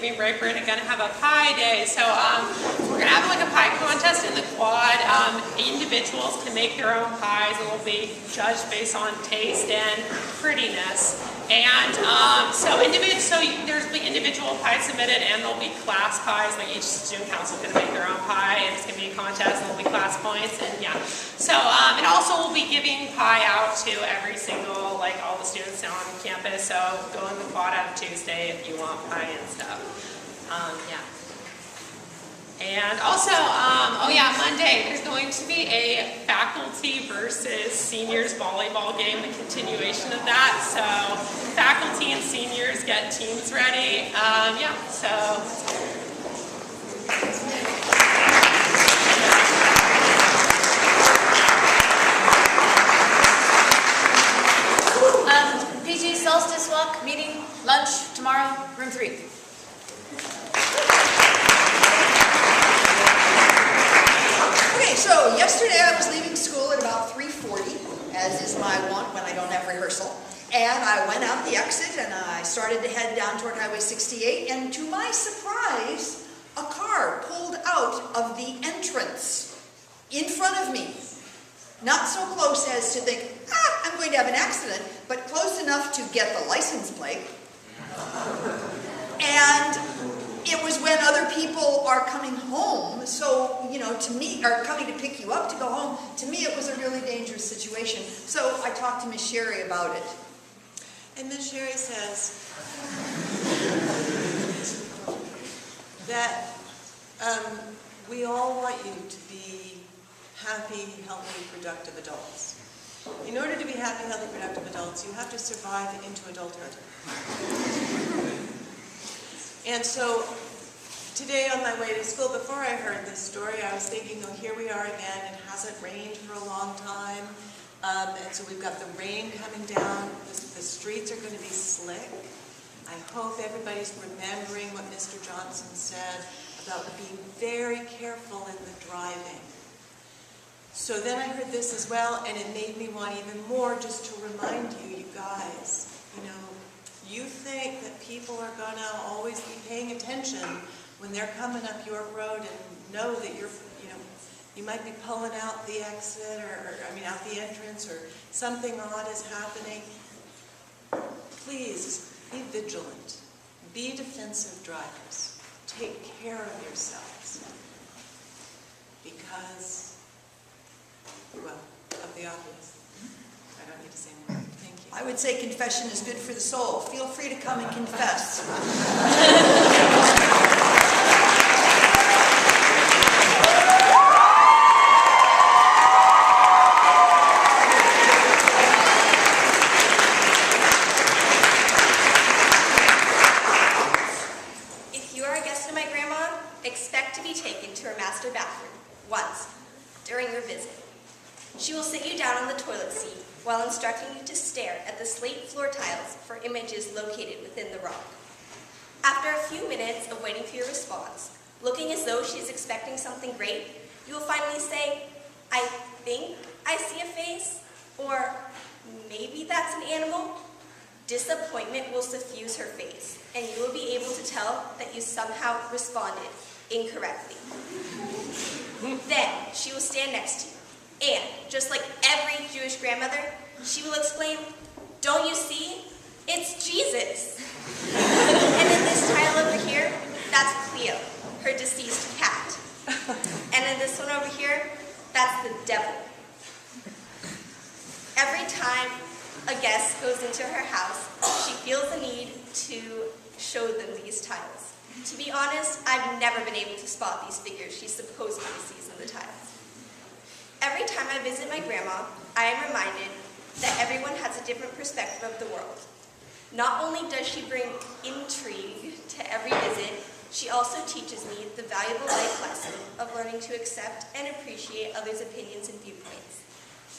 Thanksgiving break, we're going to have a pie day. So we're going to have like a pie contest in the quad. Individuals can make their own pies. It will be judged based on taste and prettiness. And so there's the individual pies submitted, and there'll be class pies. Like each student council is going to make their own pie, and it's going to be a contest, and there'll be class points, and yeah. So and also we'll be giving pie out to every single, like all the students on campus. So go in the quad on Tuesday if you want pie and stuff. Yeah. And also, Monday, there's going to be a faculty versus seniors volleyball game, the continuation of that. So faculty and seniors get teams ready. PG Solstice Walk meeting, lunch tomorrow, room 3. So yesterday I was leaving school at about 3:40, as is my wont when I don't have rehearsal. And I went out the exit and I started to head down toward Highway 68, and to my surprise, a car pulled out of the entrance in front of me. Not so close as to think, I'm going to have an accident, but close enough to get the license plate. And it was when other people are coming home, so, to me, are coming to pick you up to go home. To me, it was a really dangerous situation. So I talked to Miss Sherry about it. And Miss Sherry says that we all want you to be happy, healthy, productive adults. In order to be happy, healthy, productive adults, you have to survive into adulthood. And so today on my way to school, before I heard this story, I was thinking, here we are again. It hasn't rained for a long time. And so we've got the rain coming down. The streets are going to be slick. I hope everybody's remembering what Mr. Johnson said about being very careful in the driving. So then I heard this as well, and it made me want even more just to remind you guys, you think that people are going to always be paying attention when they're coming up your road and know that you might be pulling out the exit out the entrance, or something odd is happening. Please be vigilant. Be defensive drivers. Take care of yourselves. Because, of the obvious. I don't need to say more. Thank you. I would say confession is good for the soul. Feel free to come and confess. If you are a guest of my grandma, expect to be taken to her master bathroom once during your visit. She will sit you down on the toilet seat while instructing you to stare at the slate floor tiles for images located within the rock. After a few minutes of waiting for your response, looking as though she is expecting something great, you will finally say, I think I see a face, or maybe that's an animal. Disappointment will suffuse her face, and you will be able to tell that you somehow responded incorrectly. Then she will stand next to you. And, just like every Jewish grandmother, she will exclaim, don't you see? It's Jesus. And in this tile over here, that's Cleo, her deceased cat. And in this one over here, that's the devil. Every time a guest goes into her house, she feels the need to show them these tiles. To be honest, I've never been able to spot these figures she supposedly sees in the tiles. Every time I visit my grandma, I am reminded that everyone has a different perspective of the world. Not only does she bring intrigue to every visit, she also teaches me the valuable life lesson of learning to accept and appreciate others' opinions and viewpoints,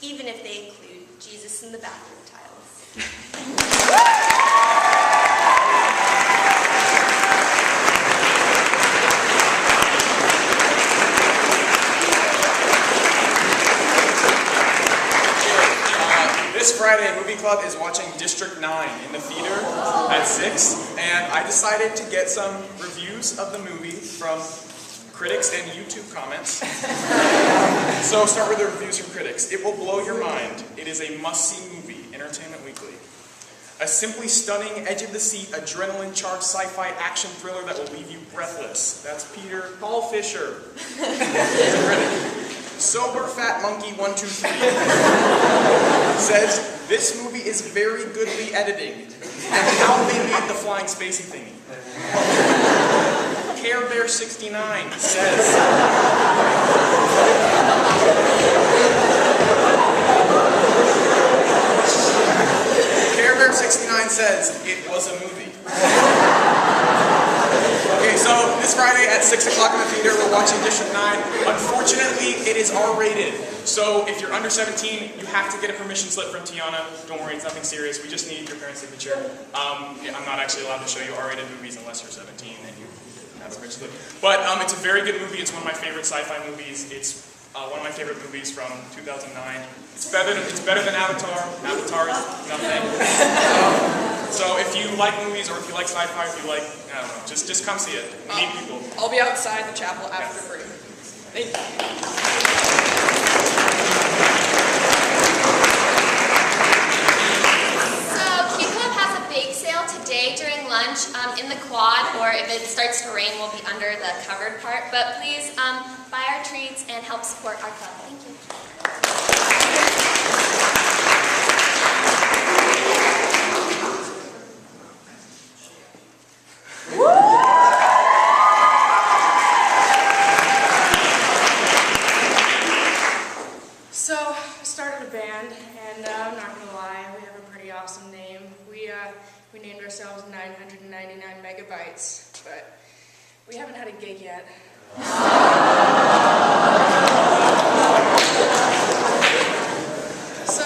even if they include Jesus in the bathroom tiles. This Friday, Friday, Movie Club is watching District 9 in the theater at 6, and I decided to get some reviews of the movie from critics and YouTube comments. So start with the reviews from critics. It will blow your mind. It is a must-see movie, Entertainment Weekly. A simply stunning, edge-of-the-seat, adrenaline-charged sci-fi action thriller that will leave you breathless. That's Paul Fisher. He's a critic. Sober Fat Monkey 123 says, this movie is very goodly editing. And how they made the flying spacey thingy. Care Bear 69 says, Care Bear 69 says, it was a movie. Okay, so this Friday at 6 o'clock in the theater, we're watching District 9. Unfortunately, it is R-rated. So if you're under 17, you have to get a permission slip from Tiana. Don't worry, it's nothing serious. We just need your parents' signature. I'm not actually allowed to show you R-rated movies unless you're 17 and you have a permission slip. But it's a very good movie. It's one of my favorite sci-fi movies. It's one of my favorite movies from 2009. It's better than Avatar. Avatar is nothing. So if you like movies, or if you like sci-fi, if you like, I don't know, just come see it. Meet people. I'll be outside the chapel after the break. Thank you. So Q Club has a bake sale today during lunch in the quad, or if it starts to rain, we'll be under the covered part. But please buy our treats and help support our club. Thank you. So, I started a band, and I'm not going to lie, we have a pretty awesome name. We named ourselves 999 Megabytes, but we haven't had a gig yet. So,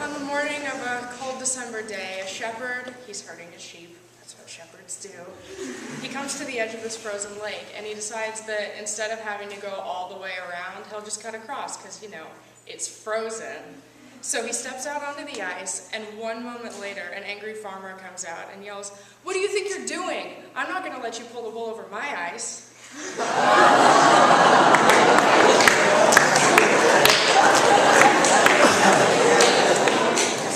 on the morning of a cold December day, a shepherd, he's herding his sheep. That's what shepherds do. He comes to the edge of this frozen lake, and he decides that instead of having to go all the way around, he'll just cut across, because, it's frozen. So he steps out onto the ice, and 1 moment later, an angry farmer comes out and yells, "What do you think you're doing? I'm not going to let you pull the wool over my ice."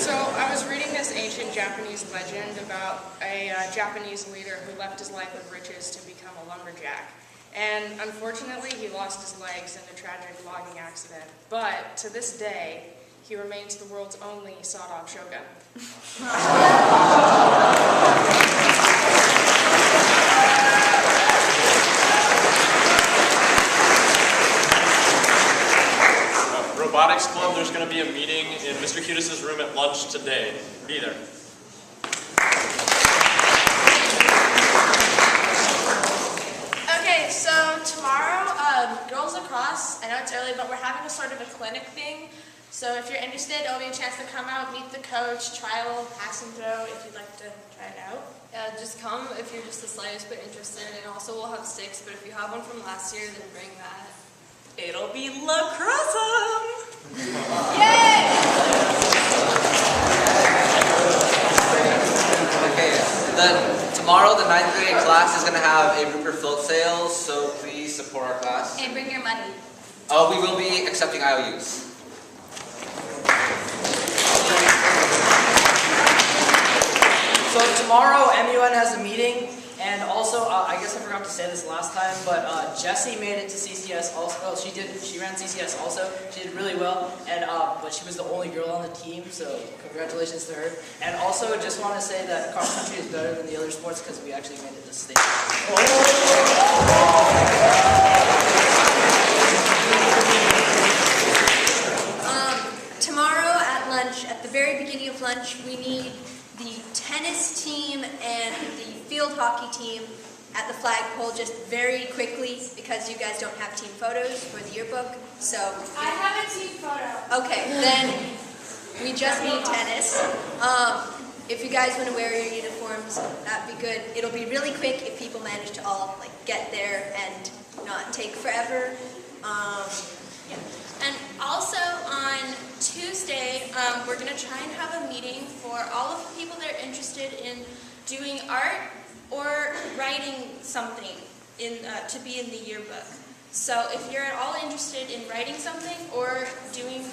So I was reading this ancient Japanese legend about a Japanese leader who left his life of riches to become a lumberjack. And unfortunately, he lost his legs in a tragic logging accident. But to this day, he remains the world's only sawed-off shogun. Robotics Club, there's going to be a meeting in Mr. Hudis' room at lunch today. Be there. Okay, so tomorrow, Girls Lacrosse, I know it's early, but we're having a sort of a clinic thing. So if you're interested, it'll be a chance to come out, meet the coach, try a little pass and throw if you'd like to try it out. Yeah, just come if you're just the slightest bit interested, and also we'll have sticks, but if you have one from last year, then bring that. It'll be lacrosse! Yay! Okay, then tomorrow the 9th grade class is going to have a Rupert float sale, so please support our class. And bring your money. Oh, we will be accepting IOUs. So tomorrow MUN has a meeting, and also I guess I forgot to say this last time, but Jessie made it to CCS also. Oh, she did. She ran CCS also. She did really well, and but she was the only girl on the team, so congratulations to her. And also just want to say that cross country is better than the other sports because we actually made it to state. Tomorrow at lunch, at the very beginning of lunch, we need the tennis team and the field hockey team at the flagpole just very quickly because you guys don't have team photos for the yearbook. So I have a team photo. okay, then we just need tennis. If you guys want to wear your uniforms, that'd be good. It'll be really quick if people manage to all get there and not take forever. Yeah. And also on Tuesday, we're going to try and have a meeting for all of the people that are interested in doing art or writing something to be in the yearbook. So if you're at all interested in writing something or doing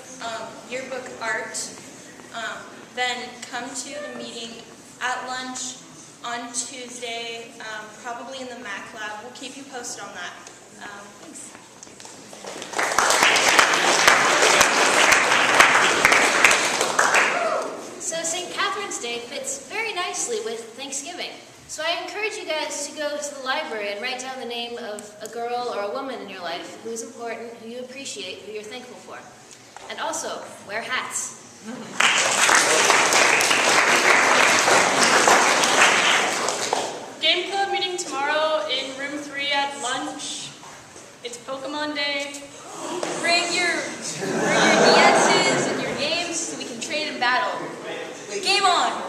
yearbook art, then come to the meeting at lunch on Tuesday, probably in the Mac Lab. We'll keep you posted on that. Thanks. So St. Catherine's Day fits very nicely with Thanksgiving. So I encourage you guys to go to the library and write down the name of a girl or a woman in your life who's important, who you appreciate, who you're thankful for. And also, wear hats. Game club meeting tomorrow in room 3 at lunch. It's Pokemon Day. Bring your DSs and your games so we can trade in battle. Game on!